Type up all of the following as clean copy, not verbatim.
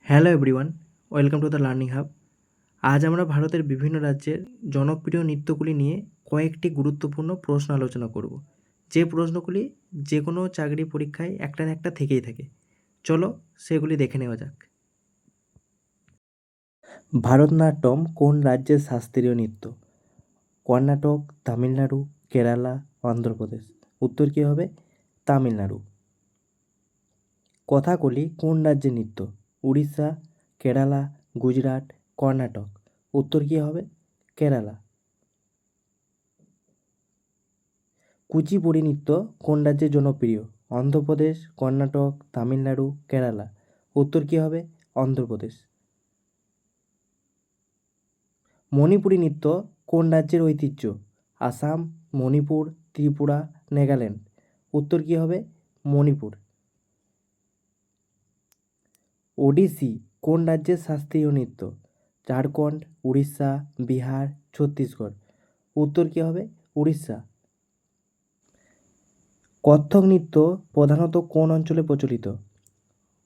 Hello everyone, welcome to the learning hub. আজ আমরা ভারতের বিভিন্ন রাজ্যের জনপ্রিয় নৃত্যগুলি নিয়ে কয়েকটি গুরুত্বপূর্ণ প্রশ্ন আলোচনা করব, যে প্রশ্নগুলি যে কোনো চাকরি পরীক্ষায় একটা না একটা থেকেই থাকে। চলো সেগুলি দেখে নেওয়া যাক। ভারতনাট্যম কোন রাজ্যের শাস্ত্রীয় নৃত্য? কর্ণাটক, তামিলনাড়ু, কেরালা, অন্ধ্রপ্রদেশ। উত্তর কী হবে? তামিলনাড়ু। কথাকলি কোন রাজ্যের নৃত্য? উড়িষ্যা, কেরালা, গুজরাট, কর্ণাটক। উত্তর কী হবে? কেরালা। কুচিপুড়ি নৃত্য কোন রাজ্যে জনপ্রিয়? অন্ধ্রপ্রদেশ, কর্ণাটক, তামিলনাড়ু, কেরালা। উত্তর কী হবে? অন্ধ্রপ্রদেশ। মণিপুরী নৃত্য কোন রাজ্যের ঐতিহ্য? আসাম, মণিপুর, ত্রিপুরা, নাগাল্যান্ড। উত্তর কী হবে? মণিপুর। ওডিসি কোন রাজ্যের শাস্ত্রীয় নৃত্য? ঝাড়খণ্ড, উড়িষ্যা, বিহার, ছত্তিশগড়। উত্তর কী হবে? উড়িষ্যা। কত্থক নৃত্য প্রধানত কোন অঞ্চলে প্রচলিত?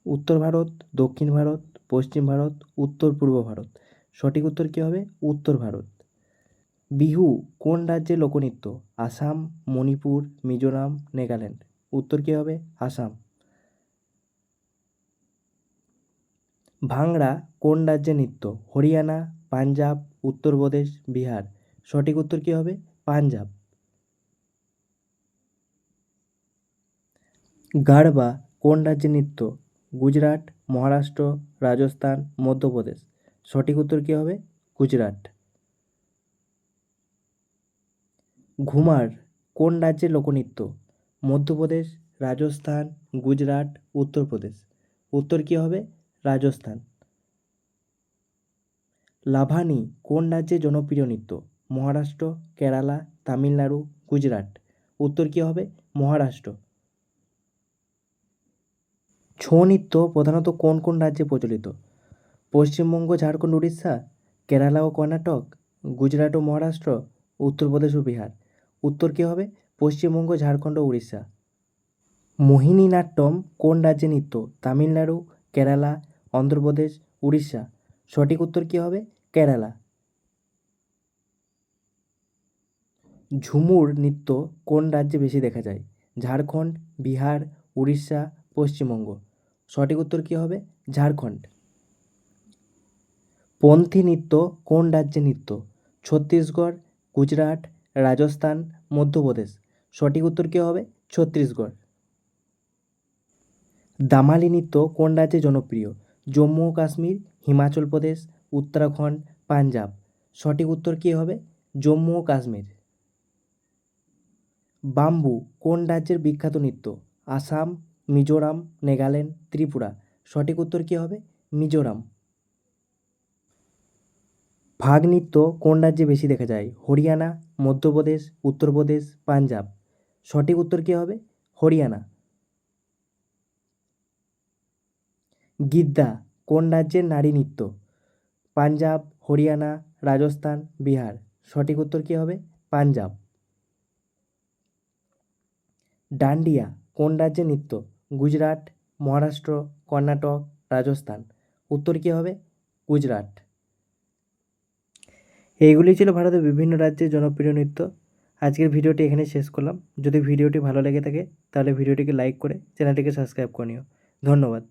উত্তর ভারত, দক্ষিণ ভারত, পশ্চিম ভারত, উত্তর পূর্ব ভারত। সঠিক উত্তর কী হবে? উত্তর ভারত। বিহু কোন রাজ্যের লোকনৃত্য? আসাম, মণিপুর, মিজোরাম, নাগাল্যান্ড। উত্তর কী হবে? আসাম। ভাংড়া কোন রাজ্যের নৃত্য? হরিয়ানা, পাঞ্জাব, উত্তরপ্রদেশ, বিহার। সঠিক উত্তর কী হবে? পাঞ্জাব। গারবা কোন রাজ্যের নৃত্য? গুজরাট, মহারাষ্ট্র, রাজস্থান, মধ্যপ্রদেশ। সঠিক উত্তর কী হবে? গুজরাট। ঘুমার কোন রাজ্যের লোকনৃত্য? মধ্যপ্রদেশ, রাজস্থান, গুজরাট, উত্তরপ্রদেশ। উত্তর কী হবে? রাজস্থান। লাভানি কোন রাজ্যের জনপ্রিয় নৃত্য? মহারাষ্ট্র, কেরালা, তামিলনাড়ু, গুজরাট। উত্তর কী হবে? মহারাষ্ট্র। ছৌ নৃত্য প্রধানত কোন কোন রাজ্যে প্রচলিত? পশ্চিমবঙ্গ, ঝাড়খণ্ড, উড়িষ্যা, কেরালা ও কর্ণাটক, গুজরাট ও মহারাষ্ট্র, উত্তরপ্রদেশ ও বিহার। উত্তর কী হবে? পশ্চিমবঙ্গ, ঝাড়খণ্ড ও উড়িষ্যা। মোহিনীনাট্যম কোন রাজ্যে নৃত্য? তামিলনাড়ু, কেরালা, অন্ধ্রপ্রদেশ, উড়িষ্যা। সঠিক উত্তর কী হবে? কেরালা। ঝুমুর নৃত্য কোন রাজ্যে বেশি দেখা যায়? ঝাড়খণ্ড, বিহার, উড়িষ্যা, পশ্চিমবঙ্গ। সঠিক উত্তর কী হবে? ঝাড়খণ্ড। পন্থী নৃত্য কোন রাজ্যের নৃত্য? ছত্তিশগড়, গুজরাট, রাজস্থান, মধ্যপ্রদেশ। সঠিক উত্তর কী হবে? ছত্তিশগড়। দামালি নৃত্য কোন রাজ্যে জনপ্রিয়? জম্মু ও কাশ্মীর, হিমাচল প্রদেশ, উত্তরাখণ্ড, পাঞ্জাব। সঠিক উত্তর কী হবে? জম্মু ও কাশ্মীর। বাম্বু কোন রাজ্যের বিখ্যাত নৃত্য? আসাম, মিজোরাম, নাগাল্যান্ড, ত্রিপুরা। সঠিক উত্তর কী হবে? মিজোরাম। ফাগ নৃত্য কোন রাজ্যে বেশি দেখা যায়? হরিয়ানা, মধ্যপ্রদেশ, উত্তরপ্রদেশ, পাঞ্জাব। সঠিক উত্তর কী হবে? হরিয়ানা। গিদ্দা কোন রাজ্যের নারী নৃত্য? পাঞ্জাব, হরিয়ানা, রাজস্থান, বিহার। সঠিক উত্তর কী হবে? পাঞ্জাব। ডান্ডিয়া কোন রাজ্যের নৃত্য? গুজরাট, মহারাষ্ট্র, কর্ণাটক, রাজস্থান। উত্তর কী হবে? গুজরাট। এইগুলি ছিল ভারতের বিভিন্ন রাজ্যের জনপ্রিয় নৃত্য। আজকের ভিডিওটি এখানে শেষ করলাম। যদি ভিডিওটি ভালো লেগে থাকে তাহলে ভিডিওটিকে লাইক করে চ্যানেলটিকে সাবস্ক্রাইব করে নিও। ধন্যবাদ।